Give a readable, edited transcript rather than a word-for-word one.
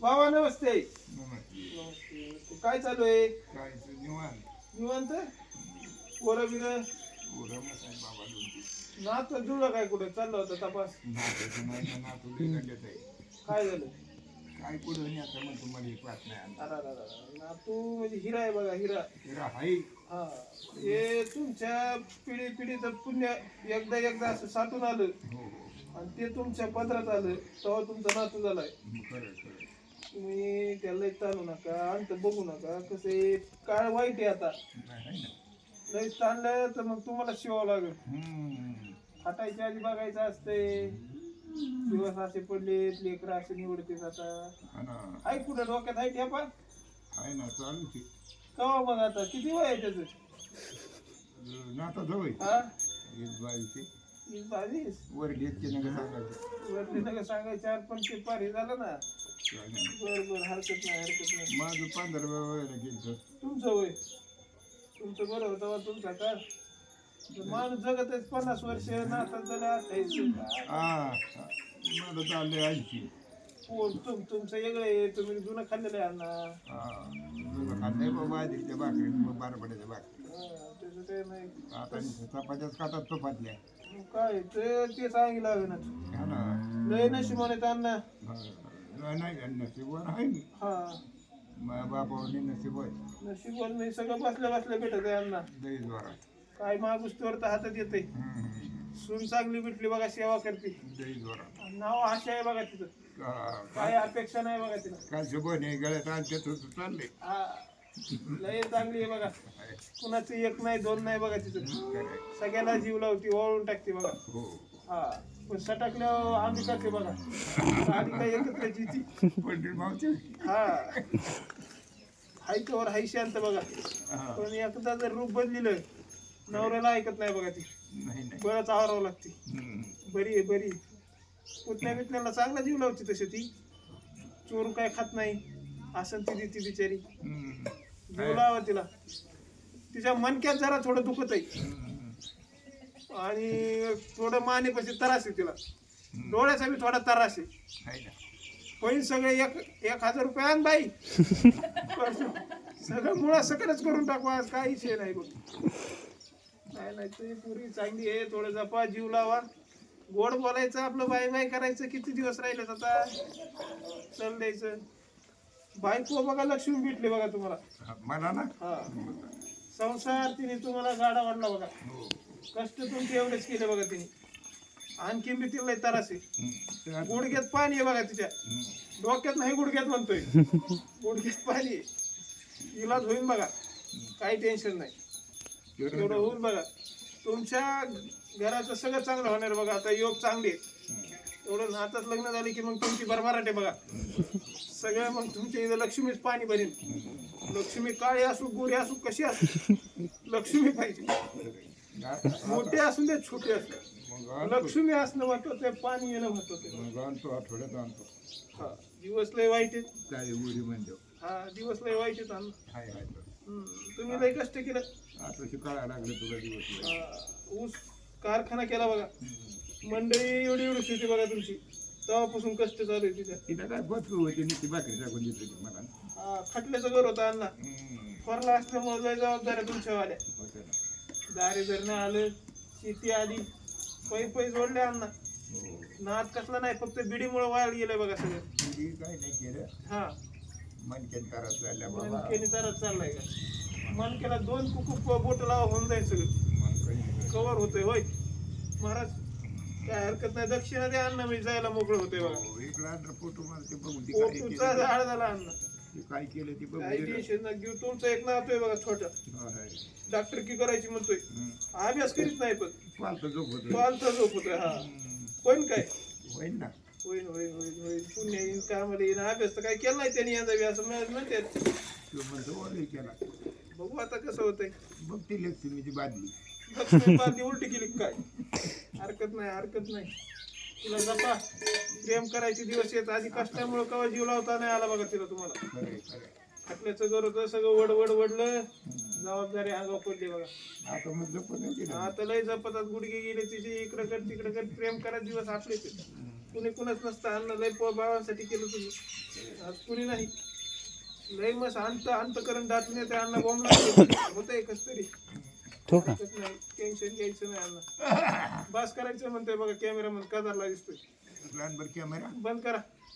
बाबा नमस्ते. नमस्ते. नमस्ते. काय चालू आहे? काय निवांत. निवांत. पोरं बिरं पोरं मस्त आहे बाबा दोन. नात जुळलं काय? कुठे चाललं होतं तपास? नातूचं नाही ना, नातू लय गंडत आहे. काय झालं? काय पुढं नाही आता म्हणतो मला हे पाहत नाही आणलं. अरे नातू म्हणजे हिरा आहे बघा, हिरा. हिरा हाय. हा, हे तुमच्या पिढीचं पुण्य एकदा असं साठून आलं हो आणि ते तुमच्या पदरात आलं तेव्हा तुमचा नातू झालाय. खरं खरं. तुम्ही त्याला ताणू नका, अंत बघू नका. कसं आहे, काळ वाईट आहे आता. नाही आहे ना. लय ताणलं तर मग तुम्हाला शिवावं लागेल. हम्म. हटायच्या आधी बघायचं असते. दिवस असे पडले, लेकरं असे निवडते आता. हा ना. आहे कुठं डोक्यात आहे ठेपा? आहे ना चालू ते. कवा मग आता किती वय आहे त्याचं? नाता जवळ हा, 22 22. वर घेतचे नका सांगायचं. वरती नका सांगायचं, पण ते पार हे झालं ना. काय नाही. बरं हरकत नाही. माझं 15 वेळेला गेलं. तुमचं वय तुमचं बरं होतं तुमचा का माणूस जगत 50 वर्ष नातात झालं 28. हा माझं चाललंय 80. तुमचं वेगळं आहे. तुम्ही जुनं खाल्लेलं आहे अण्णा. हा खाल्लंय बाबा आधीच्या भाकरी बारपड्याच्या भाकरी. त्याचं काही नाही. आता चपात्याच खातात तुपातल्या. मग काय ते सांगितलं हवे ना. हा ना. लय नशिबाने अण्णा. नाही नशीबवर आहे मी. हा, माझ्या बापावर नशीब आहे. नशिबाने नाही, सगळं बसल्या भेटत आहे अण्णा. दही जोरात. काय मागुस्तवर तर हातात येते. सून चांगली भेटली बघा, सेवा करते. दही जोरात. नाव आशा आहे बघा तिथं. काय अपेक्षा नाही बघा तिला. काय शुभन हे गळ्यात आणतात चाललंय. हा, लय चांगली आहे बघा. कुणाचं एक नाही दोन नाही बघा तिथं. सगळ्याला जीव लावती, ओळून टाकते बघा. हो. हा, पण सटकल्यावर आम्ही करते बघा. आधी काय एकत्रची ती. पंडित भावचे. हा, हायच्यावर हाय शांत बघा. पण एकदा जर रूप बदलिलं नवऱ्याला ऐकत नाही बघा ती. नाही नाही. बरंच आवरावं लागते. बरी आहे बरी. पुतण्या बितण्याला चांगला जीव लावते तशी ती. चोरून काय खात नाही. असं ती देते बिचारी. जीव लावा तिला. तिच्या मनक्यात जरा थोडं दुखत आहे आणि थोडं मानेपाशी त्रास आहे तिला. डोळ्याचा बी थोडा त्रास आहे. होईल सगळे 1000 रुपये आण बाई. सगळं मुळा सकटच करून टाकू आज. काही विषय नाही बघ. नाही तुझी पुरी चांगली आहे. थोडं जपा, जीव लावा. गोड बोलायचं, आपलं बाय करायचं. किती दिवस राहिलेत आता. चल द्यायचं. बायको बघा लक्ष्मी भेटली बघा तुम्हाला. मला ना. हा, संसार तिने तुम्हाला गाडा वाढला बघा. कष्ट तुमचे एवढेच केले बघा तिने. आणखी बी तिला त्रास आहे. गुडघ्यात पाणी आहे बघा तिच्या. डोक्यात नाही, गुडघ्यात म्हणतोय. गुडघ्यात पाणी आहे. इलाज होईल बघा. काही टेन्शन नाही. एवढं होईल बघा. तुमच्या घराचं सगळं चांगलं होणार बघा. आता योग चांगले आहेत. एवढं नाताच लग्न झाले की मग तुमची भरभराट आहे बघा. सगळं मग तुमच्या इथं लक्ष्मीच पाणी भरेल. लक्ष्मी काळी असू, गोरी असू, कशी असू, लक्ष्मी पाहिजे. मोठे असून दे, छोटे असू, लक्ष्मी असणं महत्वाचं आहे. पाणी येणं महत्वाचं आहे. आणतो आठवड्यात आणतो. हा, दिवस लय वाईट आहेत. काय उडी म्हणजे. हा, दिवस लय वाईट आहेत अण्णा. हाय हाय. तुम्ही लय कष्ट केलं. आता शिकायला लागलं तुला दिवस. ऊस कारखाना केला बघा. मंडळी एवढी होती बघा तुमची. तेव्हापासून कष्ट चालू आहे तिच्या. तिला काय बसलो होती नुसती भाकरी टाकून देत होती मला. हा, खटल्याचं घर होतं अण्णा. थोरला असल्यामुळे लय जबाबदाऱ्या तुमच्यावाल्या. दारे जर नाही आलं, शेती आली, पै जोडल्या अण्णा. नाद कसला नाही, फक्त बिडीमुळे वाळ गेलंय बघा सगळं. काय नाही केलं. हा, मनकेन तारात चालल्या मनकेने तरच चाललाय का. मनकेला 2 कुकू बोट लावा, होऊन जाईल सगळं. कवर होतंय होय महाराज. काय हरकत नाही. दक्षिणा द्या अण्णा, मी जायला मोकळं होतंय बघा. इकडं फोटो मला ते बघून पोटूचा झाड झाला अण्णा. काय केलं ते बघून. काही टेन्शन नाही घेऊ. तुमचं एक नातोय बघा छोटा. डॉक्टर की करायची म्हणतोय. अभ्यास करीत नाही पण पालतं झोप होतोय. हा, पण काय होईल ना. होईल होईल होईल होईल. पुण्य येईन, कामाला येईन. अभ्यास तर काय केला नाही त्यांनी यंदा असं म्हणतात. केला. बघू आता कसं होतंय. बघ ती लक्ष्मीची बादली. लक्ष्मी बादली उलटी केली काय. हरकत नाही. तिला जपा. प्रेम करायचे दिवस येत. आधी कष्टामुळे कवा जीव लावता नाही आला बघा तिला तुम्हाला. खटल्याचं घर होतं, सगळं वडलं. जबाबदारी अंगावर पडली बघा. आता मग आता लय जपतात. गुडघे गेले तिचे. इकडं कर तिकडं कर. प्रेम करा दिवस आपलेच. कुणी कुणाच नसतं अन्न लय भावांसाठी केलं तुम्ही आज कुणी नाही लय मस्त अंतकरण दाटून येते अन्न बॉम्बला होतंय कस तरी ठेवू का नाही टेन्शन घ्यायचं नाही अन्न बस करायचं म्हणतोय बघा कॅमेरामन कदारला दिसतोय लहान बरं कॅमेरा बंद करा